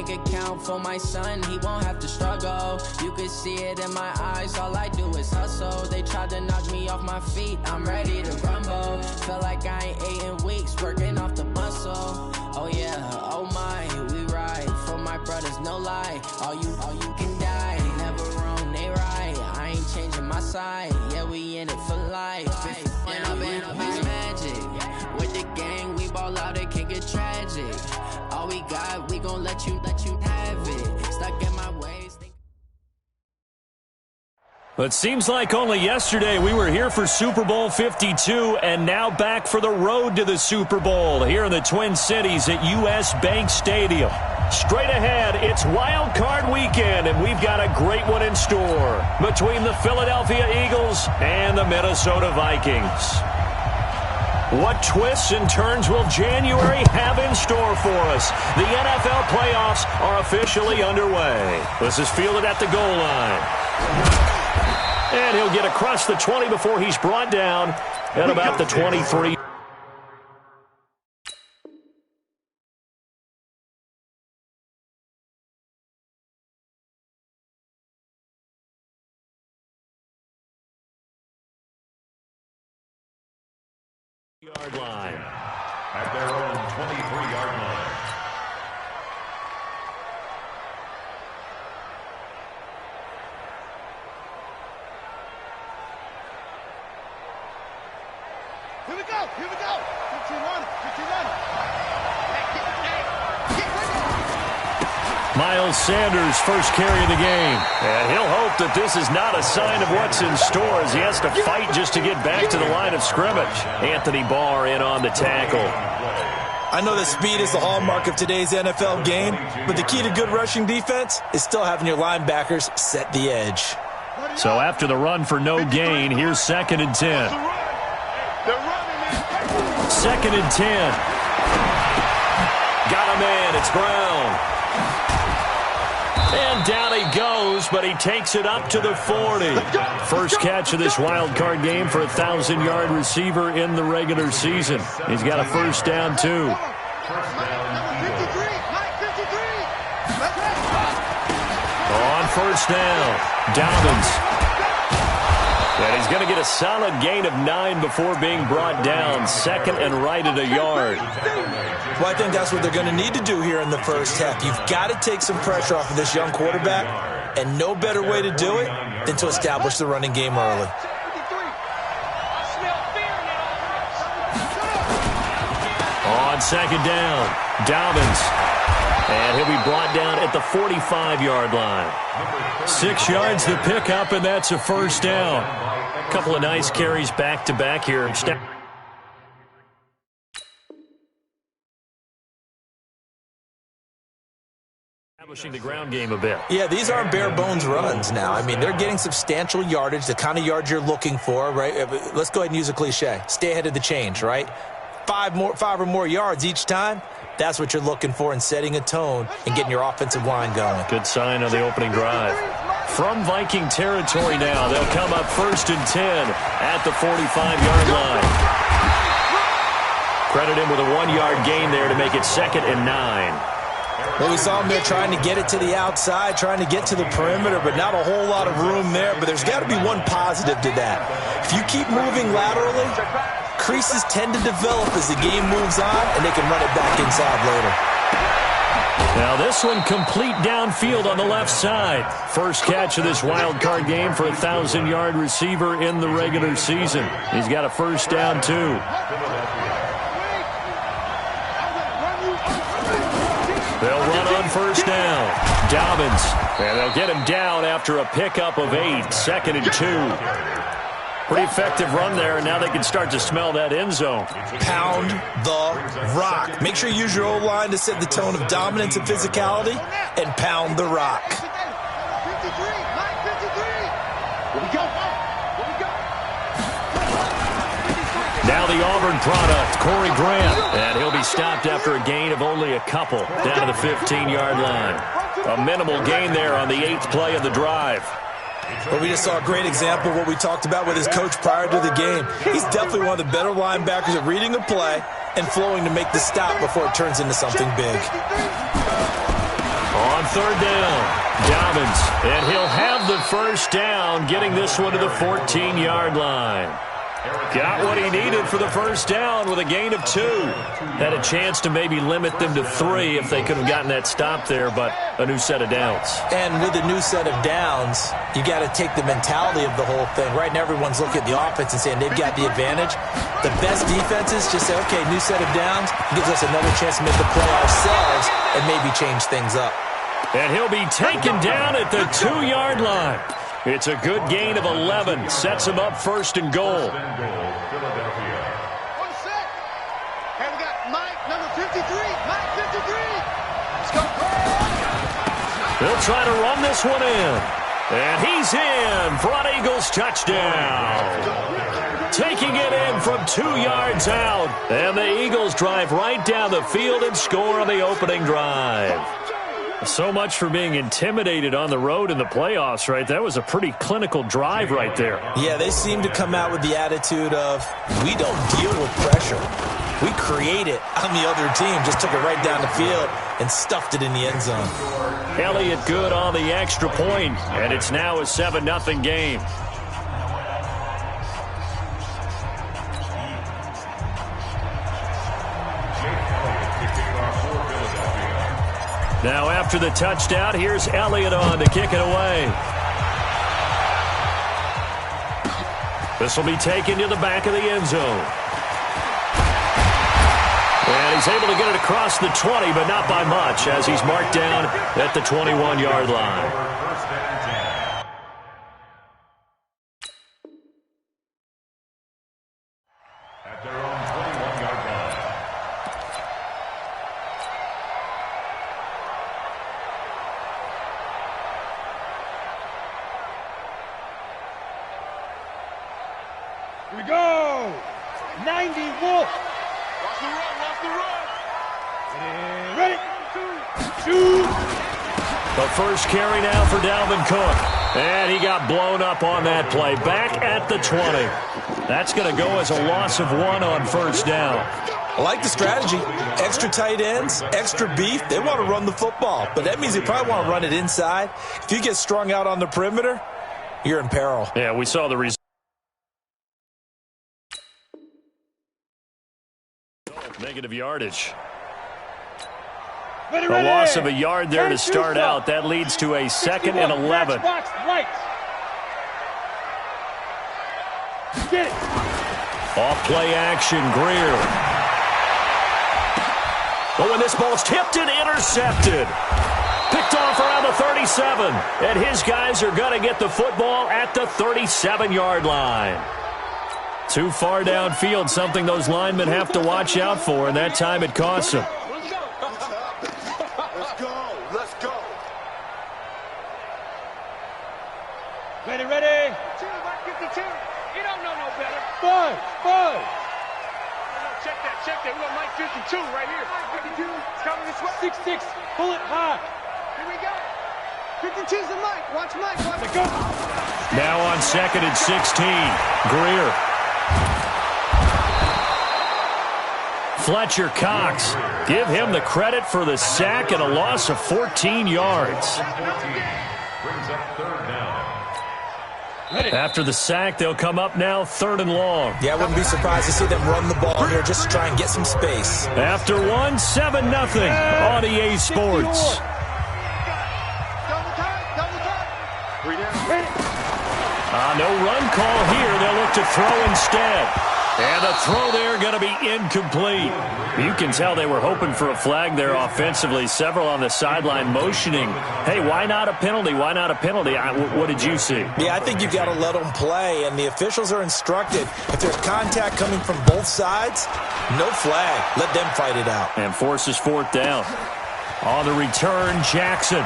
bank account for my son, he won't have to struggle. You can see it in my eyes, all I do is hustle. They tried to knock me off my feet, I'm ready to rumble. Felt like I ain't ate in weeks, working off the muscle. Oh yeah, oh my, we ride for my brothers, no lie. All you can die, never wrong, they right. I ain't changing my side, yeah, we in it for life. And I've been magic with the gang, we ball out, it can get tragic. All we got, we gon' let you have it. Stuck in my ways. It seems like only yesterday we were here for Super Bowl 52 and now back for the road to the Super Bowl here in the Twin Cities at US Bank Stadium. Straight ahead, it's Wild Card Weekend, and we've got a great one in store between the Philadelphia Eagles and the Minnesota Vikings. What twists and turns will January have in store for us? The NFL playoffs are officially underway. This is fielded at the goal line. And he'll get across the 20 before he's brought down at about the 23. Yard line. At their own 23-yard line. Here we go, here we go. 15-1, 15-1. Miles Sanders, first carry of the game. And he'll hope that this is not a sign of what's in store as he has to fight just to get back to the line of scrimmage. Anthony Barr in on the tackle. I know that speed is the hallmark of today's NFL game, but the key to good rushing defense is still having your linebackers set the edge. So after the run for no gain, here's 2nd and 10. 2nd and 10. Got a man, it's Brown. And down he goes, but he takes it up to the 40. First catch of this wild card game for a 1,000-yard receiver in the regular season. He's got a first down, too. On first down, Dobbins. And he's going to get a solid gain of 9 before being brought down. 2nd and right at a yard. Well, I think that's what they're going to need to do here in the first half. You've got to take some pressure off of this young quarterback, and no better way to do it than to establish the running game early. On 2nd down, Dobbins. And he'll be brought down at the 45-yard line. 6 yards to pick up, and that's a first down. A couple of nice carries back-to-back here. Establishing the ground game a bit. Yeah, these aren't bare-bones runs now. I mean, they're getting substantial yardage, the kind of yards you're looking for, right? Let's go ahead and use a cliche. Stay ahead of the change, right? 5 or more yards each time. That's what you're looking for in setting a tone and getting your offensive line going. Good sign on the opening drive. From Viking territory now, they'll come up 1st and 10 at the 45-yard line. Credit him with a 1-yard gain there to make it 2nd and 9. Well, we saw him there trying to get it to the outside, trying to get to the perimeter, but not a whole lot of room there. But there's got to be one positive to that. If you keep moving laterally, creases tend to develop as the game moves on, and they can run it back inside later. Now this one complete downfield on the left side. First catch of this wild card game for a 1,000-yard receiver in the regular season. He's got a first down, too. They'll run on first down. Dobbins. And they'll get him down after a pickup of 8. 2nd and 2. Pretty effective run there, and now they can start to smell that end zone. Pound the rock. Make sure you use your O-line to set the tone of dominance and physicality, and pound the rock. Now the Auburn product, Corey Grant. And he'll be stopped after a gain of only a couple down to the 15-yard line. A minimal gain there on the 8th play of the drive. Well, we just saw a great example of what we talked about with his coach prior to the game. He's definitely one of the better linebackers at reading a play and flowing to make the stop before it turns into something big. third down. Dobbins, and he'll have the first down, getting this one to the 14-yard line. Got what he needed for the first down with a gain of 2. Had a chance to maybe limit them to 3 if they could have gotten that stop there, but a new set of downs. And with a new set of downs, you got to take the mentality of the whole thing. Right now, everyone's looking at the offense and saying they've got the advantage. The best defenses just say, okay, new set of downs, gives us another chance to make the play ourselves and maybe change things up. And he'll be taken down at the 2-yard line. It's a good gain of 11. Sets him up first and goal. 1 sec. And we got Mike, number 53. Mike, 53. Let's go. He'll try to run this one in. And he's in for an Eagles touchdown. Taking it in from 2 yards out. And the Eagles drive right down the field and score on the opening drive. So much for being intimidated on the road in the playoffs, right? That was a pretty clinical drive right there. Yeah, they seem to come out with the attitude of, we don't deal with pressure. We create it on the other team. Just took it right down the field and stuffed it in the end zone. Elliott good on the extra point, and it's now a 7-0 game. Now after the touchdown, here's Elliott on to kick it away. This will be taken to the back of the end zone. And he's able to get it across the 20, but not by much, as he's marked down at the 21-yard line. Here we go. 90 Wolf. Watch the run, watch the run. And ready. Shoot. The first carry now for Dalvin Cook. And he got blown up on that play. Back at the 20. That's going to go as a loss of 1 on first down. I like the strategy. Extra tight ends, extra beef. They want to run the football, but that means they probably want to run it inside. If you get strung out on the perimeter, you're in peril. Yeah, we saw the result. Negative yardage. Ready, A ready. loss of a yard there to 10-2 start out. That leads to a 2nd and 11. Box, right. Get it. Off play action, Greer. Oh, and this ball's tipped and intercepted. Picked off around the 37. And his guys are going to get the football at the 37-yard line. Too far downfield, something those linemen have to watch out for, and that time it costs them. Let's go. Let's go. Ready, ready. 52. You don't know no better. 5. Check that. We got Mike 52 right here. 52. It's coming this way. 6-6. Pull it high. Here we go. 52's the Mike. Watch Mike. Watch it go. Now on 2nd and 16. Greer. Fletcher Cox. Give him the credit for the sack and a loss of 14 yards. After the sack, they'll come up now 3rd and long. Yeah, I wouldn't be surprised to see them run the ball here just to try and get some space. After 1, 7-0 on EA Sports. Double time. No run call here. They'll look to throw instead. And the throw there going to be incomplete. You can tell they were hoping for a flag there offensively. Several on the sideline motioning, hey, why not a penalty? Why not a penalty? What did you see? Yeah, I think you've got to let them play, and the officials are instructed. If there's contact coming from both sides, no flag. Let them fight it out. And forces 4th down. On the return, Jackson.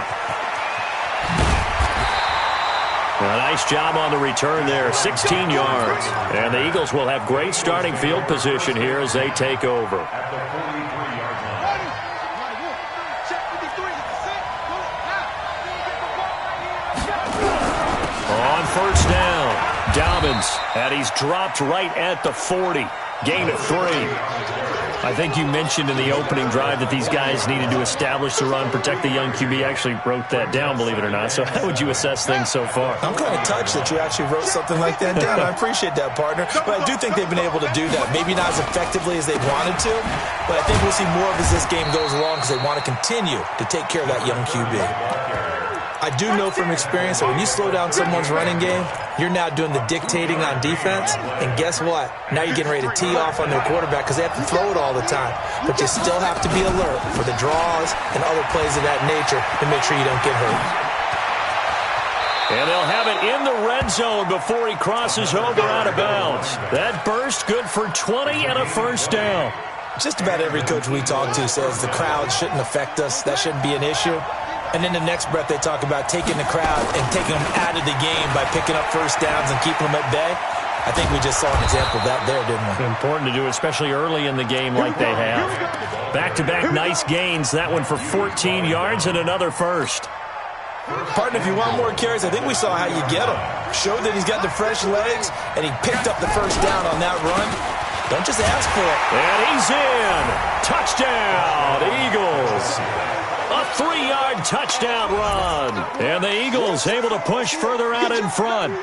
A nice job on the return there, 16 yards. And the Eagles will have great starting field position here as they take over. On first down, Dobbins, and he's dropped right at the 40. Gain of 3. I think you mentioned in the opening drive that these guys needed to establish the run, protect the young QB. I actually wrote that down, believe it or not. So how would you assess things so far? I'm kind of touched that you actually wrote something like that down. I appreciate that, partner. But I do think they've been able to do that. Maybe not as effectively as they wanted to, but I think we'll see more of as this game goes along because they want to continue to take care of that young QB. I do know from experience that when you slow down someone's running game, you're now doing the dictating on defense, and guess what? Now you're getting ready to tee off on their quarterback because they have to throw it all the time. But you still have to be alert for the draws and other plays of that nature to make sure you don't get hurt. And they'll have it in the red zone before he crosses over out of bounds. That burst good for 20 and a first down. Just about every coach we talk to says the crowd shouldn't affect us. That shouldn't be an issue. And in the next breath, they talk about taking the crowd and taking them out of the game by picking up first downs and keeping them at bay. I think we just saw an example of that there, didn't we? Important to do, especially early in the game like they have. Back-to-back nice gains. That one for 14 yards and another first. Partner, if you want more carries, I think we saw how you get them. Showed that he's got the fresh legs, and he picked up the first down on that run. Don't just ask for it. And he's in. Touchdown, Eagles. A 3-yard touchdown run. And the Eagles able to push further out in front.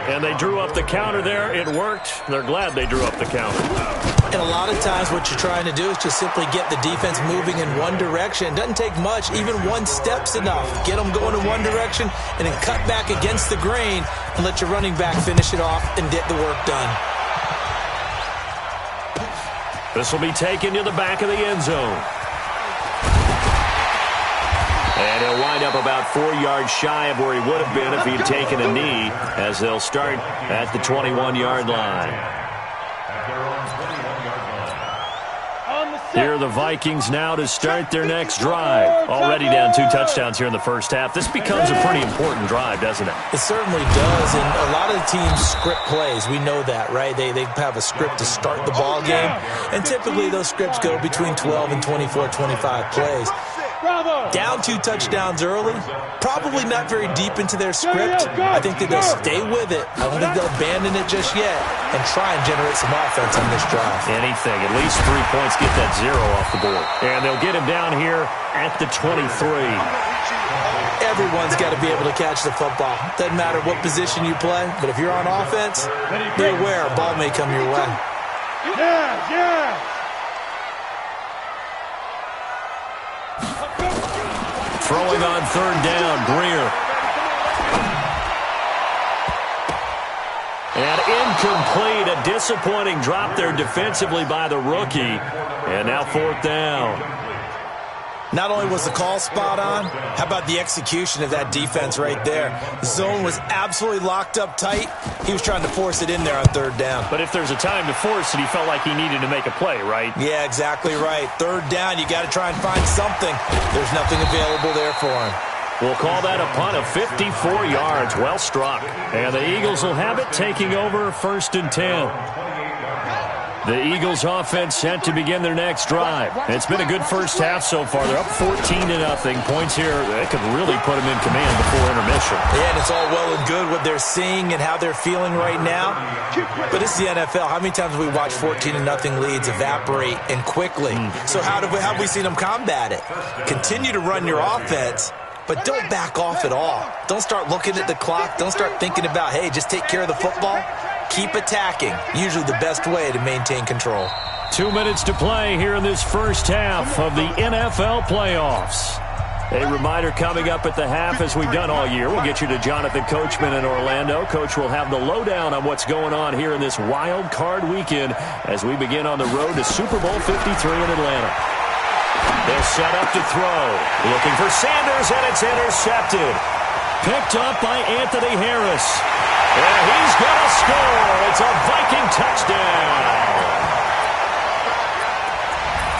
And they drew up the counter there. It worked. They're glad they drew up the counter. And a lot of times what you're trying to do is just simply get the defense moving in one direction. It doesn't take much. Even one step's enough. Get them going in one direction and then cut back against the grain and let your running back finish it off and get the work done. This will be taken to the back of the end zone. And he'll wind up about 4 yards shy of where he would have been if he'd taken a knee, as they'll start at the 21-yard line. Here are the Vikings now to start their next drive. Already down 2 touchdowns here in the first half. This becomes a pretty important drive, doesn't it? It certainly does, and a lot of the teams script plays. We know that, right? They have a script to start the ball game, and typically those scripts go between 12 and 24, 25 plays. Down 2 touchdowns early, probably not very deep into their script. I think that they'll stay with it. I don't think they'll abandon it just yet and try and generate some offense on this drive. Anything, at least 3 points, get that 0 off the board. And they'll get him down here at the 23. Everyone's got to be able to catch the football. Doesn't matter what position you play, but if you're on offense, be aware a ball may come your way. Throwing on 3rd down, Greer. And incomplete, a disappointing drop there defensively by the rookie. And now 4th down. Not only was the call spot on, how about the execution of that defense right there? The zone was absolutely locked up tight. He was trying to force it in there on 3rd down. But if there's a time to force it, he felt like he needed to make a play, right? Yeah, exactly right. 3rd down, you got to try and find something. There's nothing available there for him. We'll call that a punt of 54 yards. Well struck. And the Eagles will have it, taking over 1st and 10. The Eagles offense set to begin their next drive. It's been a good first half so far. They're up 14-0. Points here, they could really put them in command before intermission. Yeah, and it's all well and good what they're seeing and how they're feeling right now. But it's the NFL. How many times have we watched 14-0 leads evaporate and quickly? So how have we seen them combat it? Continue to run your offense, but don't back off at all. Don't start looking at the clock. Don't start thinking about, hey, just take care of the football. Keep attacking. Usually the best way to maintain control. 2 minutes to play here in this first half of the NFL playoffs. A reminder coming up at the half, as we've done all year. We'll get you to Jonathan Coachman in Orlando. Coach will have the lowdown on what's going on here in this wild card weekend as we begin on the road to Super Bowl 53 in Atlanta. They'll set up to throw. Looking for Sanders, and it's intercepted. Picked up by Anthony Harris. And he's going to score. It's a Viking touchdown.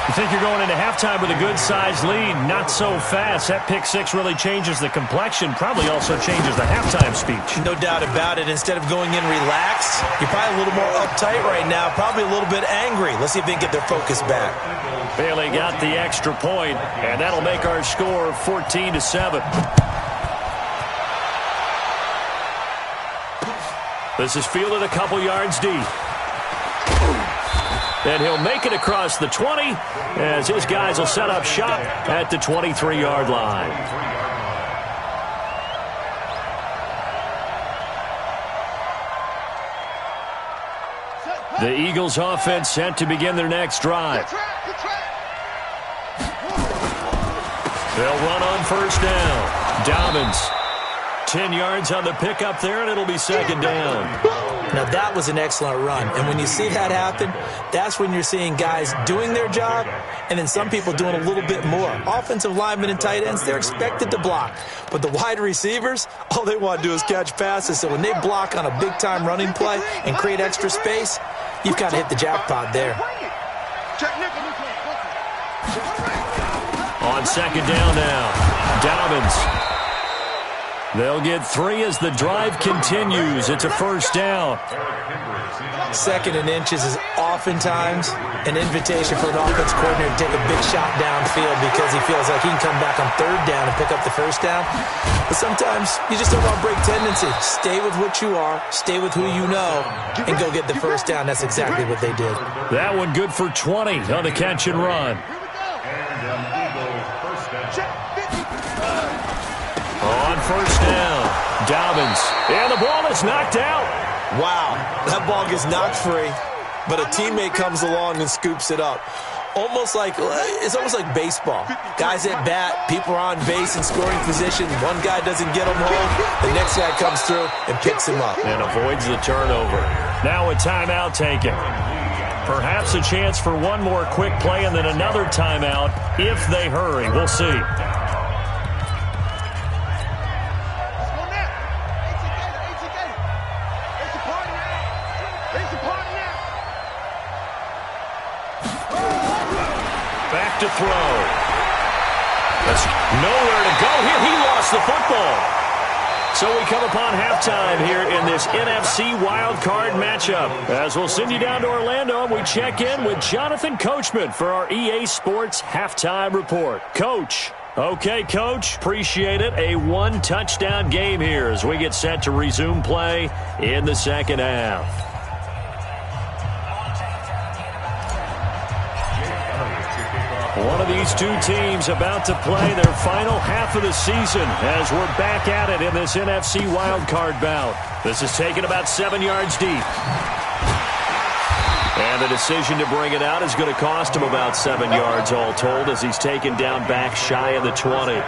You think you're going into halftime with a good-sized lead? Not so fast. That pick six really changes the complexion, probably also changes the halftime speech. No doubt about it. Instead of going in relaxed, you're probably a little more uptight right now, probably a little bit angry. Let's see if they can get their focus back. Bailey got the extra point, and that'll make our score 14-7. This is fielded a couple yards deep. And he'll make it across the 20 as his guys will set up shop at the 23-yard line. The Eagles offense set to begin their next drive. They'll run on first down. Dobbins, 10 yards on the pickup there, and it'll be second down. Now, that was an excellent run. And when you see that happen, that's when you're seeing guys doing their job and then some people doing a little bit more. Offensive linemen and tight ends, they're expected to block. But the wide receivers, all they want to do is catch passes. So when they block on a big-time running play and create extra space, you've kind of hit the jackpot there. On second down now, Dobbins. They'll get 3 as the drive continues. It's a first down. Second and inches is oftentimes an invitation for an offense coordinator to take a big shot downfield because he feels like he can come back on third down and pick up the first down. But sometimes you just don't want to break tendency. Stay with what you are, stay with who you know, and go get the first down. That's exactly what they did. That one good for 20 on the catch and run. On first down, Dobbins. And the ball is knocked out. Wow, that ball gets knocked free, but a teammate comes along and scoops it up. It's almost like baseball. Guys at bat, people are on base in scoring position. One guy doesn't get him home. The next guy comes through and picks him up. And avoids the turnover. Now a timeout taken. Perhaps a chance for one more quick play and then another timeout if they hurry. We'll see. Back to throw. That's nowhere to go here. He lost the football. So we come upon halftime here in this NFC wildcard matchup. As we'll send you down to Orlando, and we check in with Jonathan Coachman for our EA Sports Halftime Report. Coach. Okay, Coach. Appreciate it. A one-touchdown game here as we get set to resume play in the second half. One of these two teams about to play their final half of the season as we're back at it in this NFC wildcard bout. This is taken about 7 yards deep. And the decision to bring it out is going to cost him about 7 yards all told as he's taken down back shy of the 20.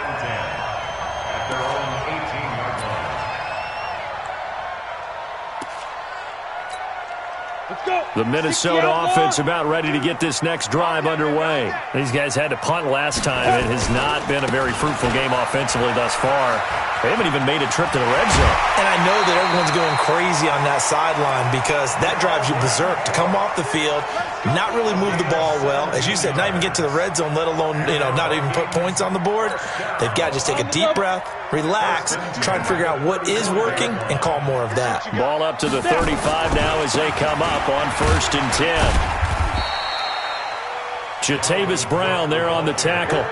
The Minnesota offense about ready to get this next drive underway. These guys had to punt last time. It has not been a very fruitful game offensively thus far. They haven't even made a trip to the red zone. And I know that everyone's going crazy on that sideline because that drives you berserk to come off the field, not really move the ball well. As you said, not even get to the red zone, let alone, not even put points on the board. They've got to just take a deep breath, relax, try and figure out what is working, and call more of that. Ball up to the 35 now as they come up on 1st and 10. Jatavis Brown there on the tackle.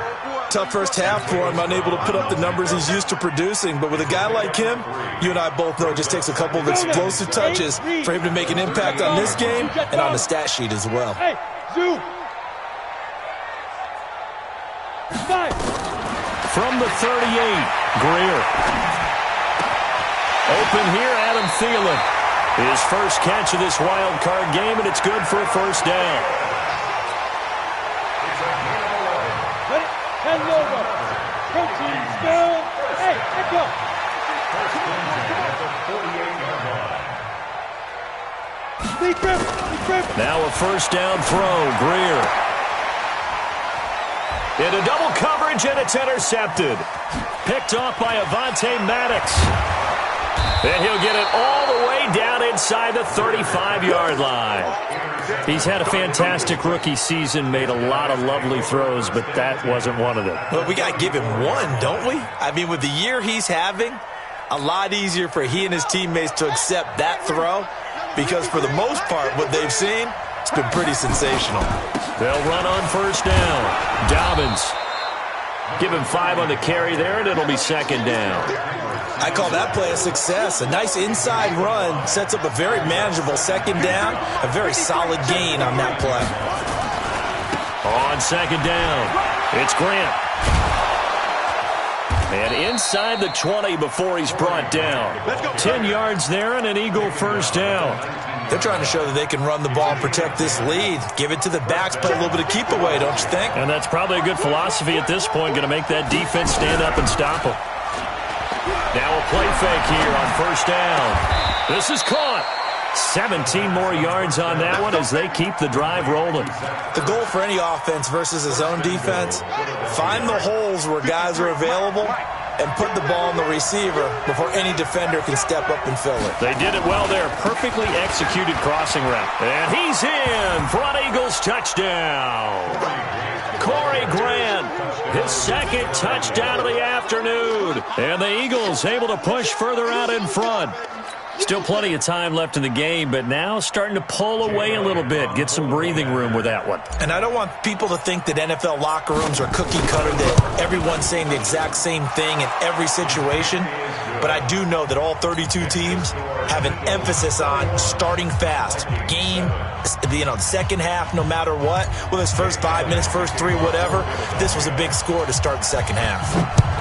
Tough first half for him, unable to put up the numbers he's used to producing. But with a guy like him, you and I both know it just takes a couple of explosive touches for him to make an impact on this game and on the stat sheet as well. Hey, Zoo. From the 38, Greer. Open here, Adam Thielen. His first catch of this wild card game, and it's good for a first down. Now a first down throw, Greer. Into double coverage, and it's intercepted. Picked off by Avonte Maddox. And he'll get it all the way down inside the 35-yard line. He's had a fantastic rookie season, made a lot of lovely throws, but that wasn't one of them. Well, we got to give him one, don't we? I mean, with the year he's having, a lot easier for he and his teammates to accept that throw because for the most part, what they've seen, it's been pretty sensational. They'll run on first down. Dobbins. Give him 5 on the carry there, and it'll be second down. I call that play a success. A nice inside run sets up a very manageable second down, a very solid gain on that play. On second down, it's Grant. And inside the 20 before he's brought down. 10 yards there and an Eagle first down. They're trying to show that they can run the ball and protect this lead. Give it to the backs, play a little bit of keep away, don't you think? And that's probably a good philosophy at this point, going to make that defense stand up and stop them. Now a play fake here on first down. This is caught. 17 more yards on that one as they keep the drive rolling. The goal for any offense versus his own defense, find the holes where guys are available and put the ball in the receiver before any defender can step up and fill it. They did it well there. Perfectly executed crossing route. And he's in for an Eagles touchdown. Corey Grant, his second touchdown of the afternoon. And the Eagles able to push further out in front. Still plenty of time left in the game, but now starting to pull away a little bit. Get some breathing room with that one. And I don't want people to think that NFL locker rooms are cookie cutter, that everyone's saying the exact same thing in every situation. But I do know that all 32 teams have an emphasis on starting fast. Game, the second half, no matter what. Whether it's first 5 minutes, first 3, whatever. This was a big score to start the second half.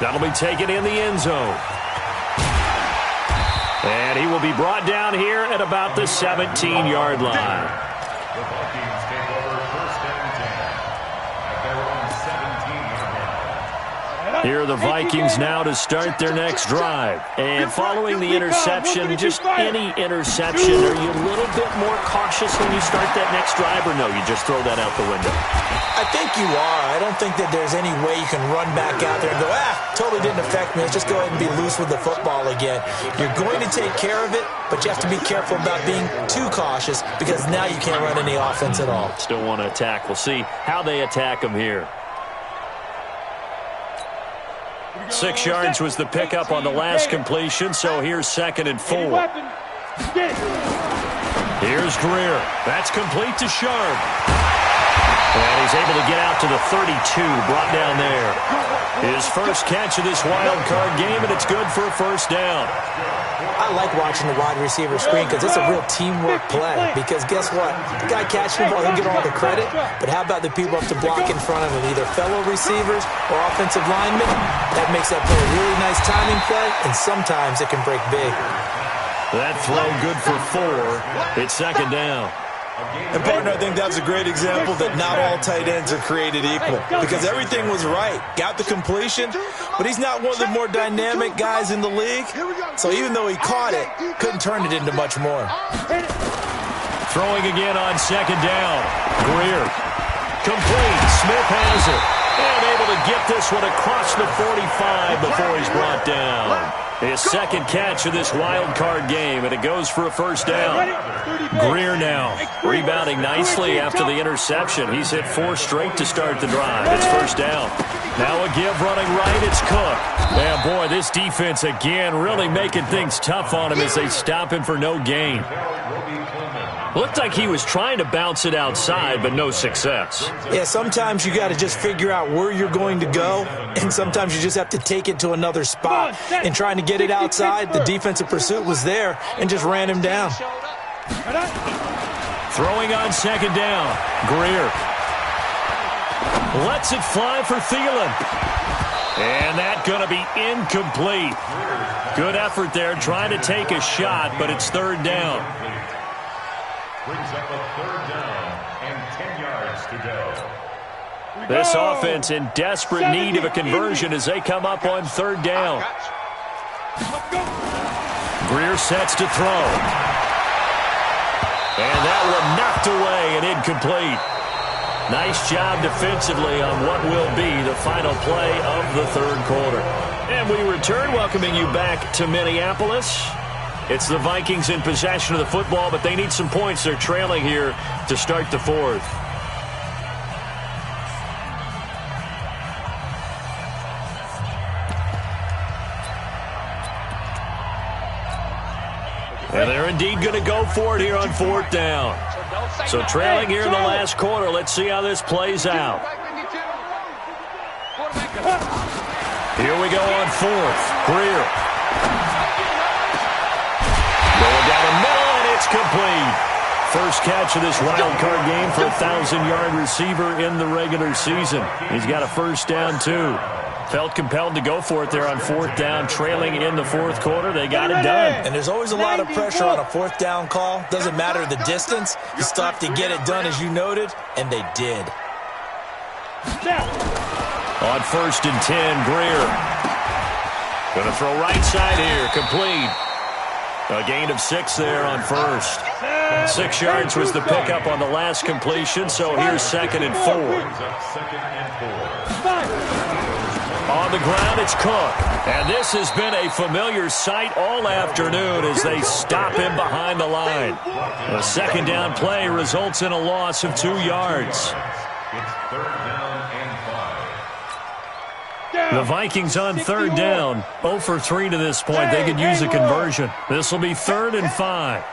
That'll be taken in the end zone. And he will be brought down here at about the 17-yard line. The Vikings take over first and 10 at their own 17-yard line. Here are the Vikings now to start their next drive. And following the interception, just any interception, are you a little bit more cautious when you start that next drive, or no, you just throw that out the window? I think you are. I don't think that there's any way you can run back out there and go, totally didn't affect me. Let's just go ahead and be loose with the football again. You're going to take care of it, but you have to be careful about being too cautious because now you can't run any offense at all. Still want to attack. We'll see how they attack them here. 6 yards was the pickup on the last completion, so here's 2nd and 4. Here's Greer. That's complete to Sharp. And he's able to get out to the 32, brought down there. His first catch of this wild card game, and it's good for a first down. I like watching the wide receiver screen because it's a real teamwork play. Because guess what? The guy catching the ball, he'll get all the credit. But how about the people up to block in front of him, either fellow receivers or offensive linemen? That makes that play a really nice timing play, and sometimes it can break big. That throw good for 4. It's 2nd down. And, partner, I think that was a great example that not all tight ends are created equal because everything was right. Got the completion, but he's not one of the more dynamic guys in the league. So even though he caught it, couldn't turn it into much more. Throwing again on 2nd down. Greer. Complete. Smith has it. And able to get this one across the 45 before he's brought down. His second catch of this wild card game, and it goes for a first down. Greer now rebounding nicely after the interception. He's hit 4 straight to start the drive. It's first down. Now a give running right. It's Cook. Man, boy, this defense again really making things tough on him as they stop him for no gain. Looked like he was trying to bounce it outside, but no success. Yeah, sometimes you got to just figure out where you're going to go, and sometimes you just have to take it to another spot. And trying to get it outside, the defensive pursuit was there and just ran him down. Throwing on 2nd down. Greer lets it fly for Thielen. And that going to be incomplete. Good effort there trying to take a shot, but it's 3rd down. Brings up a 3rd down and 10 yards to go. This offense in desperate need of a conversion as they come up on 3rd down. Greer sets to throw. And that one knocked away and incomplete. Nice job defensively on what will be the final play of the 3rd quarter. And we return, welcoming you back to Minneapolis. It's the Vikings in possession of the football, but they need some points. They're trailing here to start the 4th. And they're indeed going to go for it here on 4th down. So trailing here in the last quarter. Let's see how this plays out. Here we go on fourth. Greer. Going down the middle, and it's complete. First catch of this wild card game for a 1,000-yard receiver in the regular season. He's got a first down, too. Felt compelled to go for it there on fourth down, trailing in the fourth quarter. They got it done. And there's always a lot of pressure on a fourth down call. Doesn't matter the distance. You still have to get it done, as you noted, and they did. On first and 10, Greer. Going to throw right side here, complete. A gain of 6 there on first. 6 yards was the pickup on the last completion, so here's second and 4. On the ground, it's Cook. And this has been a familiar sight all afternoon as they stop him behind the line. A second down play results in a loss of 2 yards. It's third down and 5. The Vikings on third down. 0 for 3 to this point. They could use a conversion. This will be third and 5.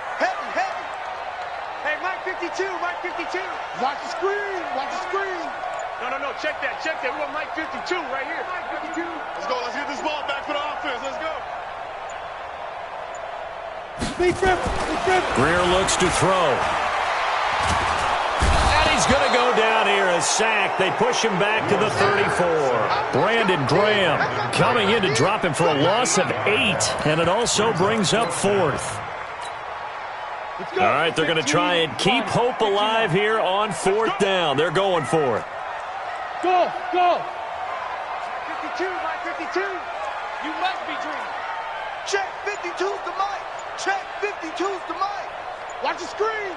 Hey, Mike 52, Mike 52. Watch the screen, watch the screen. No, check that. We want Mike 52 right here. Mike 52. Let's go, let's get this ball back for the offense. Let's go. Greer looks to throw. And he's going to go down here, a sack. They push him back to the 34. Brandon Graham coming in to drop him for a loss of 8. And it also brings up fourth. All right, they're going to try and keep hope alive here on fourth down. They're going for it. Go. 52, Mike 52. You must be dreaming. Check 52's the Mike. Check 52's the Mike. Watch the screen.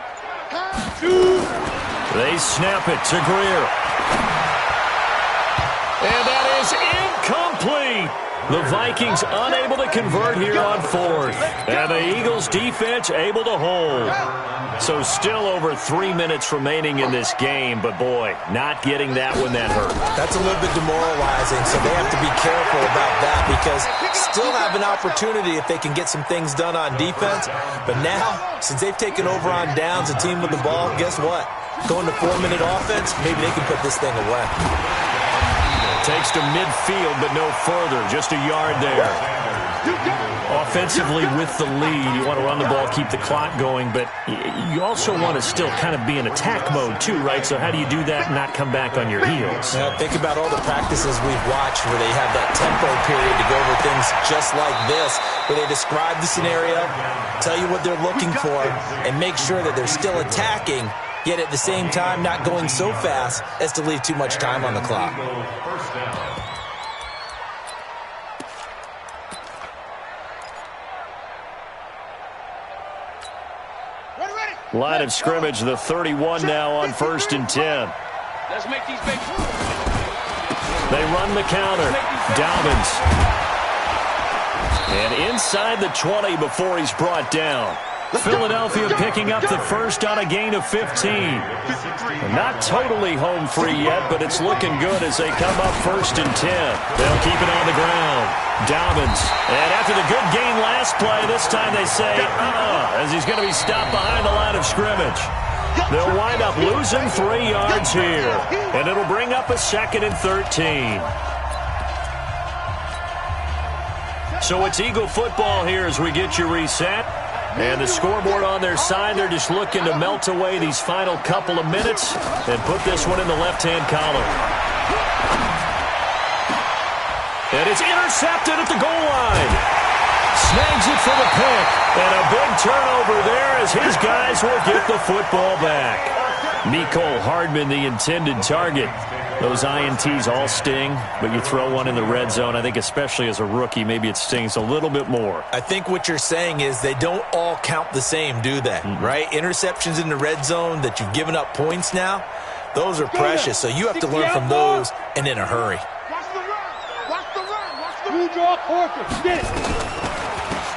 They snap it to Greer. And that is incomplete. The Vikings unable to convert here on fourth. And the Eagles defense able to hold. So still over 3 minutes remaining in this game. But boy, not getting that one that hurt. That's a little bit demoralizing, so they have to be careful about that because still have an opportunity if they can get some things done on defense. But now, since they've taken over on downs, a team with the ball, guess what? Going to 4-minute offense, maybe they can put this thing away. Takes to midfield, but no further. Just a yard there. Offensively with the lead, you want to run the ball, keep the clock going, but you also want to still kind of be in attack mode too, right? So how do you do that and not come back on your heels? Yeah, think about all the practices we've watched where they have that tempo period to go over things just like this, where they describe the scenario, tell you what they're looking for, and make sure that they're still attacking, yet at the same time not going so fast as to leave too much time on the clock. First down. Line of scrimmage, the 31 now on first and 10. Let's make these big. They run the counter. Dobbins. And inside the 20 before he's brought down. Philadelphia picking up the first on a gain of 15. Not totally home free yet, but it's looking good as they come up first and 10. They'll keep it on the ground. Dobbins. And after the good gain last play, this time they say, as he's going to be stopped behind the line of scrimmage. They'll wind up losing 3 yards here. And it'll bring up a second and 13. So it's Eagle football here as we get you reset. And the scoreboard on their side, they're just looking to melt away these final couple of minutes and put this one in the left-hand column. And it's intercepted at the goal line. Snags it for the pick. And a big turnover there as his guys will get the football back. Mecole Hardman, the intended target. Those INTs all sting, but you throw one in the red zone. I think especially as a rookie, maybe it stings a little bit more. I think what you're saying is they don't all count the same, do they? Right? Interceptions in the red zone that you've given up points now, those are precious. So you have to learn from those and in a hurry. Watch the run. Watch the run. Watch the run. Draw Corker. Get it.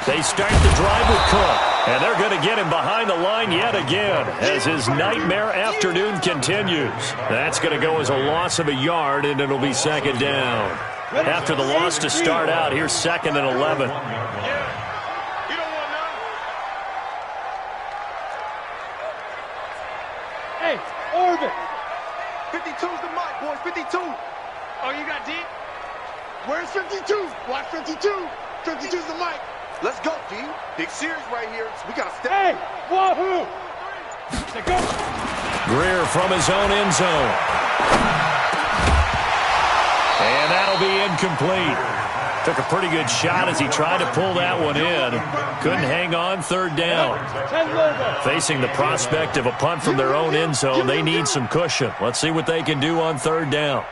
They start the drive with Cook, and they're going to get him behind the line yet again as his nightmare afternoon continues. That's going to go as a loss of a yard, and it'll be second down. After the loss to start out, here's second and 11. Hey, Orbit. 52's the mic, boys. 52. Oh, you got D? Where's 52? Watch 52. 52's the mic. Let's go, D. Big series right here. So we got to step. Hey, wahoo! Go. Greer from his own end zone. And that'll be incomplete. Took a pretty good shot as he tried to pull that one in. Couldn't hang on, third down. Facing the prospect of a punt from their own end zone, they need some cushion. Let's see what they can do on third down.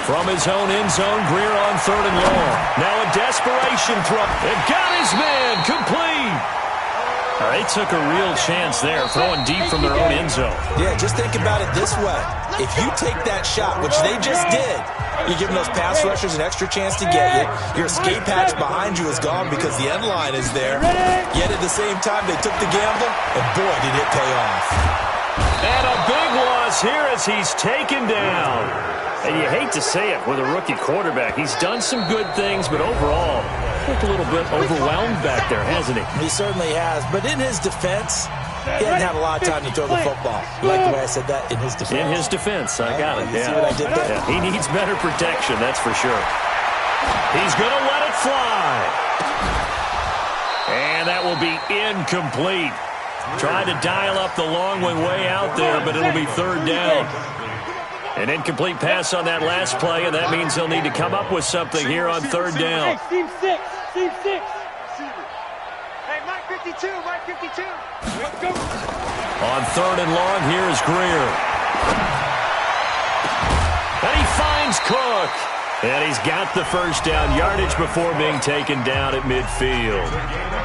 From his own end zone, Greer on third and long. Now a desperation throw. It got his man complete. They took a real chance there, throwing deep from their own end zone. Yeah, just think about it this way. If you take that shot, which they just did, you're giving those pass rushers an extra chance to get you. Your escape hatch behind you is gone because the end line is there. Yet at the same time, they took the gamble, and boy, did it pay off. And a big loss here as he's taken down. And you hate to say it with a rookie quarterback. He's done some good things, but overall, looked a little bit overwhelmed back there, hasn't he? He certainly has. But in his defense, he hadn't had a lot of time to throw the football. You like the way I said that? In his defense. In his defense. I got it. You see what I did there? Yeah, he needs better protection, that's for sure. He's going to let it fly. And that will be incomplete. Tried to dial up the long one way out there, but it'll be third down. An incomplete pass on that last play, and that means they'll need to come up with something here on third down. Hey, Team 6. Team 6. Hey, Mike 52. Mike 52. Let's go. On third and long, here's Greer. And he finds Cook. And he's got the first down yardage before being taken down at midfield.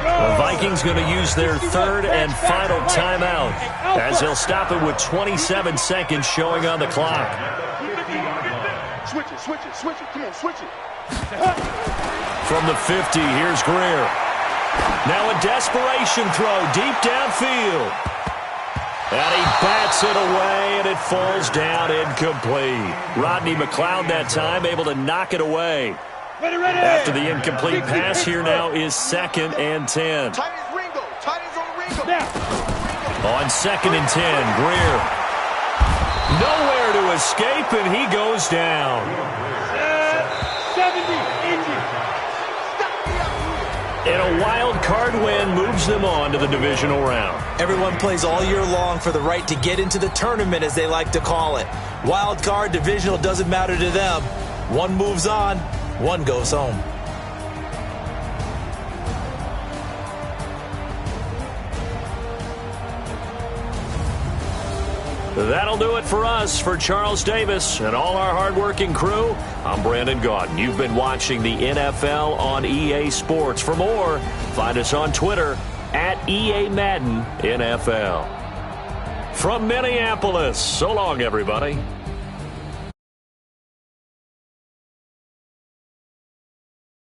The Vikings going to use their third and final timeout as they'll stop it with 27 seconds showing on the clock. Switch it, switch it, switch it. Come on, switch it. From the 50, here's Greer. Now a desperation throw deep downfield. And he bats it away, and it falls down incomplete. Rodney McLeod that time able to knock it away. Ready, ready. After the incomplete pass, here now is 2nd and 10. Tight as Ringo. Tight as on Ringo. Now. On 2nd and 10, Greer. Nowhere to escape, and he goes down. 70, Indy. And a wild card win moves them on to the divisional round. Everyone plays all year long for the right to get into the tournament, as they like to call it. Wild card, divisional, doesn't matter to them. One moves on, one goes home. That'll do it for us. For Charles Davis and all our hardworking crew, I'm Brandon Gaudin. You've been watching the NFL on EA Sports. For more, find us on Twitter at EA Madden NFL. From Minneapolis, so long, everybody.